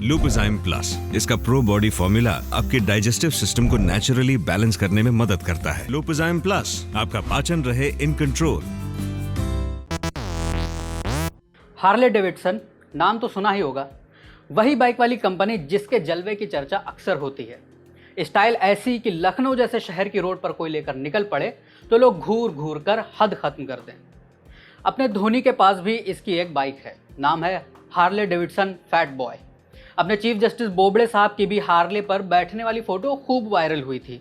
लुपिजाइम plus, इसका pro body formula आपके digestive system को नेचुरली बैलेंस करने में मदद करता है। लुपिजाइम प्लस, आपका पाचन रहे इन कंट्रोल। हार्ले डेविडसन नाम तो सुना ही होगा, वही बाइक वाली कंपनी जिसके जलवे की चर्चा अक्सर होती है। स्टाइल ऐसी कि लखनऊ जैसे शहर की रोड पर कोई लेकर निकल पड़े तो लोग घूर घूर कर हद खत्म कर दें। अपने धोनी के पास भी इसकी एक बाइक है, नाम है हार्ले डेविडसन फैट बॉय। अपने चीफ जस्टिस बोबड़े साहब की भी हार्ले पर बैठने वाली फ़ोटो खूब वायरल हुई थी।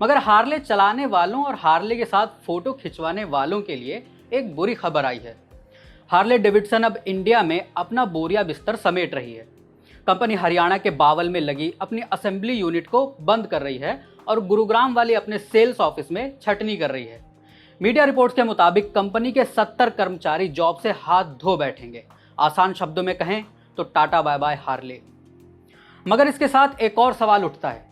मगर हार्ले चलाने वालों और हार्ले के साथ फ़ोटो खिंचवाने वालों के लिए एक बुरी खबर आई है। हार्ले डेविडसन अब इंडिया में अपना बोरिया बिस्तर समेट रही है। कंपनी हरियाणा के बावल में लगी अपनी असेंबली यूनिट को बंद कर रही है और गुरुग्राम वाले अपने सेल्स ऑफिस में छटनी कर रही है। मीडिया रिपोर्ट्स के मुताबिक कंपनी के 70 कर्मचारी जॉब से हाथ धो बैठेंगे। आसान शब्दों में कहें तो टाटा बाय बाय हार्ले। मगर इसके साथ एक और सवाल उठता है,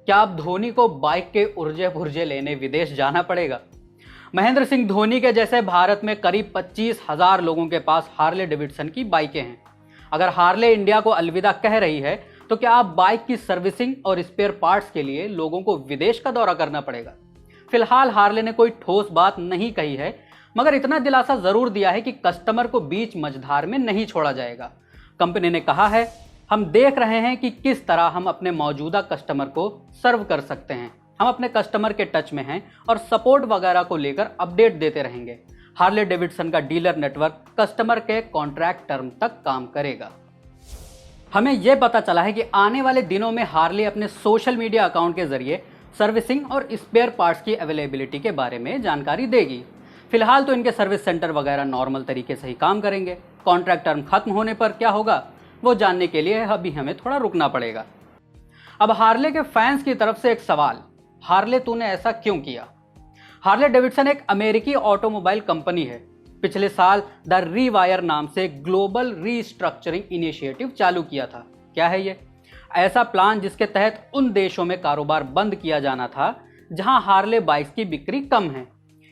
क्या अब धोनी को बाइक के उर्जे पुर्जे लेने विदेश जाना पड़ेगा? महेंद्र सिंह धोनी के जैसे भारत में करीब 25,000 लोगों के पास हार्ले डेविडसन की बाइकें हैं। अगर हार्ले इंडिया को अलविदा कह रही है तो क्या आप बाइक की सर्विसिंग और स्पेयर पार्ट्स के लिए लोगों को विदेश का दौरा करना पड़ेगा? फिलहाल हार्ले ने कोई ठोस बात नहीं कही है, मगर इतना दिलासा जरूर दिया है कि कस्टमर को बीच मझधार में नहीं छोड़ा जाएगा। कंपनी ने कहा है, हम देख रहे हैं कि किस तरह हम अपने मौजूदा कस्टमर को सर्व कर सकते हैं। हम अपने कस्टमर के टच में हैं और सपोर्ट वगैरह को लेकर अपडेट देते रहेंगे। हार्ले डेविडसन का डीलर नेटवर्क कस्टमर के कॉन्ट्रैक्ट टर्म तक काम करेगा। हमें यह पता चला है कि आने वाले दिनों में हार्ले अपने सोशल मीडिया अकाउंट के जरिए सर्विसिंग और स्पेयर पार्ट्स की अवेलेबिलिटी के बारे में जानकारी देगी। फिलहाल तो इनके सर्विस सेंटर वगैरह नॉर्मल तरीके से ही काम करेंगे। कॉन्ट्रैक्ट टर्म खत्म होने पर क्या होगा वो जानने के लिए अभी हमें थोड़ा रुकना पड़ेगा। अब हार्ले के फैंस की तरफ से एक सवाल, हार्ले तूने ऐसा क्यों किया? हार्ले डेविडसन एक अमेरिकी ऑटोमोबाइल कंपनी है। पिछले साल द रीवायर नाम से ग्लोबल रीस्ट्रक्चरिंग इनिशिएटिव चालू किया था। क्या है ये? ऐसा प्लान जिसके तहत उन देशों में कारोबार बंद किया जाना था जहां हार्ले बाइक्स की बिक्री कम है।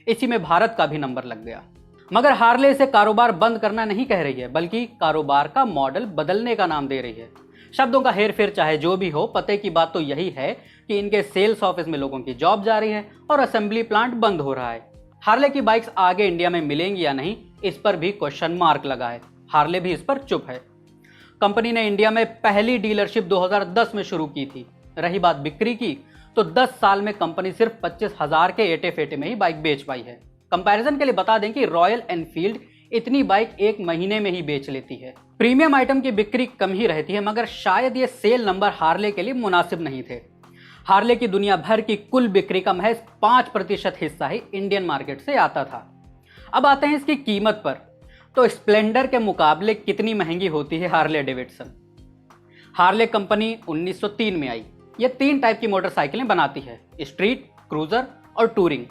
इसी में भारत का भी नंबर लग गया। मगर हार्ले इसे कारोबार बंद करना नहीं कह रही है, बल्कि कारोबार का मॉडल बदलने का नाम दे रही है। शब्दों का हेरफेर चाहे जो भी हो, पते की बात तो यही है कि इनके सेल्स ऑफिस में लोगों की जॉब जा रही है और असेंबली प्लांट बंद हो रहा है। हार्ले की बाइक्स आगे इंडिया में मिलेंगी या नहीं, इस पर भी क्वेश्चन मार्क लगा है। हार्ले भी इस पर चुप है। कंपनी ने इंडिया में पहली डीलरशिप 2010 में शुरू की थी। रही बात बिक्री की, तो 10 साल में कंपनी सिर्फ 25,000 के एटे फेटे में ही बाइक बेच पाई है। कंपैरिजन के लिए बता दें कि रॉयल एनफील्ड इतनी बाइक एक महीने में ही बेच लेती है। प्रीमियम आइटम की बिक्री कम ही रहती है, मगर शायद ये सेल नंबर हार्ले के लिए मुनासिब नहीं थे। हार्ले की दुनिया भर की कुल बिक्री का महज 5% हिस्सा ही इंडियन मार्केट से आता था। अब आते हैं इसकी कीमत पर, तो स्प्लेंडर के मुकाबले कितनी महंगी होती है हार्ले डेविडसन? हार्ले कंपनी 1903 में आई। ये 3 टाइप की मोटरसाइकिलें बनाती है, स्ट्रीट, क्रूजर और टूरिंग।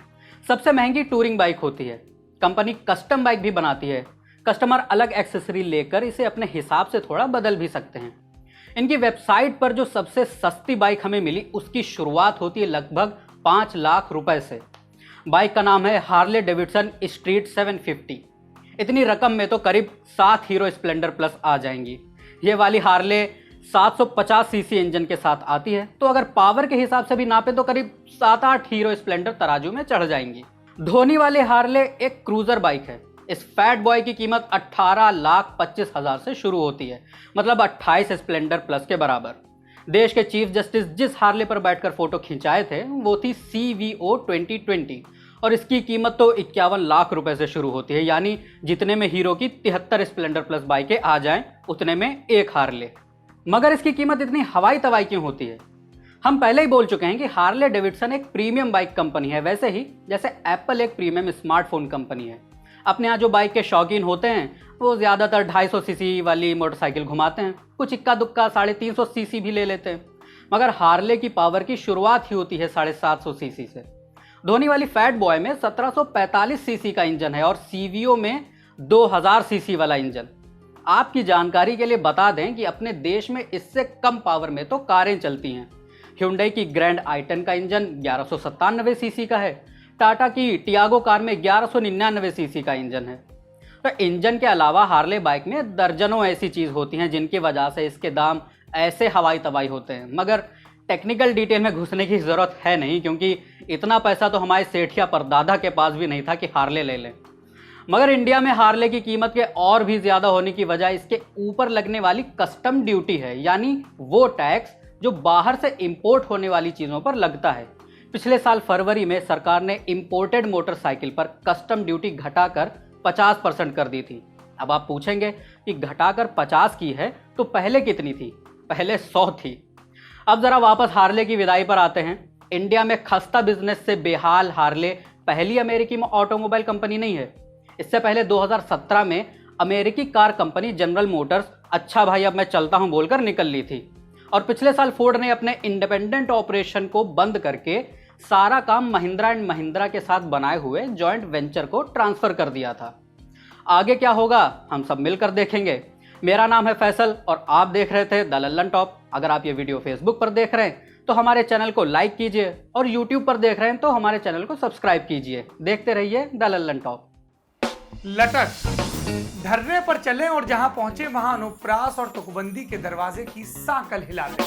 सबसे महंगी टूरिंग बाइक होती है। कंपनी कस्टम बाइक भी बनाती है। कस्टमर अलग एक्सेसरी लेकर इसे अपने हिसाब से थोड़ा बदल भी सकते हैं। इनकी वेबसाइट पर जो सबसे सस्ती बाइक हमें मिली, उसकी शुरुआत होती है लगभग 5 लाख रुपए से। बाइक का नाम है हार्ले डेविडसन स्ट्रीट 750। इतनी रकम में तो करीब 7 हीरो स्प्लेंडर प्लस आ जाएंगी। ये वाली हार्ले 750 सीसी इंजन के साथ आती है, तो अगर पावर के हिसाब से भी नापे तो करीब 7-8 हीरो स्प्लेंडर तराजू में चढ़ जाएंगी। धोनी वाले हार्ले एक क्रूजर बाइक है। इस फैट बॉय की कीमत 18,25,000 से शुरू होती है, मतलब 28 स्प्लेंडर प्लस के बराबर। देश के चीफ जस्टिस जिस हार्ले पर बैठकर फोटो खिंचाए थे वो थी CVO 2020 और इसकी कीमत तो 51 लाख रुपए से शुरू होती है, यानी जितने में हीरो की 73 स्प्लेंडर प्लस बाइकें आ जाएं उतने में एक हार्ले। मगर इसकी कीमत इतनी हवाई तवाई क्यों होती है? हम पहले ही बोल चुके हैं कि हार्ले डेविडसन एक प्रीमियम बाइक कंपनी है, वैसे ही जैसे एप्पल एक प्रीमियम स्मार्टफोन कंपनी है। अपने यहाँ जो बाइक के शौकीन होते हैं वो ज़्यादातर 250 सीसी वाली मोटरसाइकिल घुमाते हैं, कुछ इक्का दुक्का 350 सीसी भी ले लेते हैं। मगर हार्ले की पावर की शुरुआत ही होती है 750 सीसी से। धोनी वाली फैट बॉय में 1745 सीसी का इंजन है और CVO में 2000 सीसी वाला इंजन। आपकी जानकारी के लिए बता दें कि अपने देश में इससे कम पावर में तो कारें चलती हैं। ह्युंडई की ग्रैंड आई10 का इंजन 1197 सीसी का है। टाटा की टियागो कार में 1199 सीसी का इंजन है। तो इंजन के अलावा हार्ले बाइक में दर्जनों ऐसी चीज़ होती हैं जिनकी वजह से इसके दाम ऐसे हवाई तबाही होते हैं। मगर टेक्निकल डिटेल में घुसने की ज़रूरत है नहीं, क्योंकि इतना पैसा तो हमारे सेठिया परदादा के पास भी नहीं था कि हार्ले ले लें। मगर इंडिया में हार्ले की कीमत के और भी ज़्यादा होने की वजह इसके ऊपर लगने वाली कस्टम ड्यूटी है, यानी वो टैक्स जो बाहर से इंपोर्ट होने वाली चीज़ों पर लगता है। पिछले साल फरवरी में सरकार ने इंपोर्टेड मोटरसाइकिल पर कस्टम ड्यूटी घटाकर 50% कर दी थी। अब आप पूछेंगे कि घटाकर 50 की है तो पहले कितनी थी? पहले 100 थी। अब ज़रा वापस हार्ले की विदाई पर आते हैं। इंडिया में खस्ता बिजनेस से बेहाल हार्ले पहली अमेरिकी ऑटोमोबाइल कंपनी नहीं है। इससे पहले 2017 में अमेरिकी कार कंपनी जनरल मोटर्स अच्छा भाई अब मैं चलता हूं बोलकर निकल ली थी, और पिछले साल फोर्ड ने अपने इंडिपेंडेंट ऑपरेशन को बंद करके सारा काम महिंद्रा एंड महिंद्रा के साथ बनाए हुए जॉइंट वेंचर को ट्रांसफर कर दिया था। आगे क्या होगा हम सब मिलकर देखेंगे। मेरा नाम है फैसल और आप देख रहे थे द लल्लन टॉप। अगर आप ये वीडियो फेसबुक पर देख रहे हैं तो हमारे चैनल को लाइक कीजिए, और यूट्यूब पर देख रहे हैं तो हमारे चैनल को सब्सक्राइब कीजिए। देखते रहिए द लल्लन टॉप। लटक धरने पर चले और जहां पहुंचे वहां अनुप्रास और तुकबंदी के दरवाजे की सांकल हिला दे।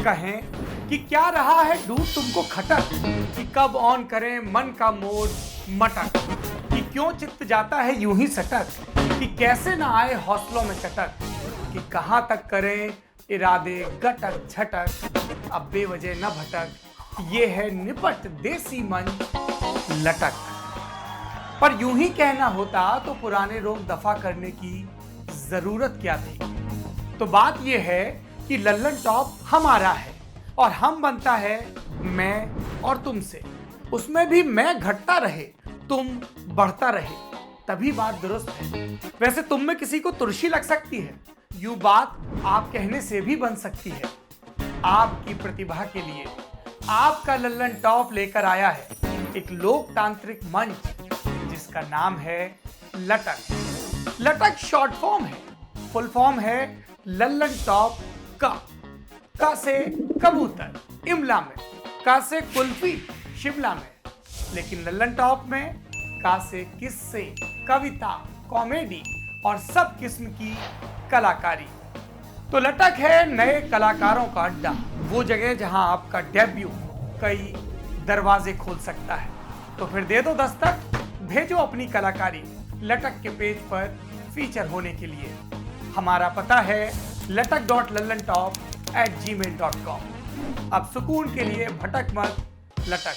कहें कि क्या रहा है दूध तुमको खटक, कि कब ऑन करें मन का मोड मटक, कि क्यों चित्त जाता है यूं ही सटक, कि कैसे ना आए हौसलों में चटक, कि कहां तक करें इरादे गटक झटक, अब बेवजह न भटक, ये है निपट देसी मन लटक। पर यूं ही कहना होता तो पुराने रोग दफा करने की जरूरत क्या थी। तो बात यह है कि लल्लन टॉप हमारा है और हम बनता है मैं और तुमसे। उसमें भी मैं घटता रहे तुम बढ़ता रहे, तभी बात दुरुस्त है। वैसे तुम में किसी को तुर्शी लग सकती है, यूं बात आप कहने से भी बन सकती है। आपकी प्रतिभा के लिए आपका लल्लन टॉप लेकर आया है एक लोकतांत्रिक मंच जिसका नाम है लटक। लटक शॉर्ट फॉर्म है, फुल फॉर्म है लल्लन टॉप का से कबूतर इमला में, का से कुल्फी शिमला में, लेकिन लल्लन टॉप में का से किस्से, कविता, कॉमेडी और सब किस्म की कलाकारी। तो लटक है नए कलाकारों का अड्डा, वो जगह जहां आपका डेब्यू कई दरवाजे खोल सकता है। तो फिर दे दो दस्तक, भेजो अपनी कलाकारी लटक के पेज पर फीचर होने के लिए। हमारा पता है latak.lallantop@gmail.com। अब सुकून के लिए भटक मत, लटक।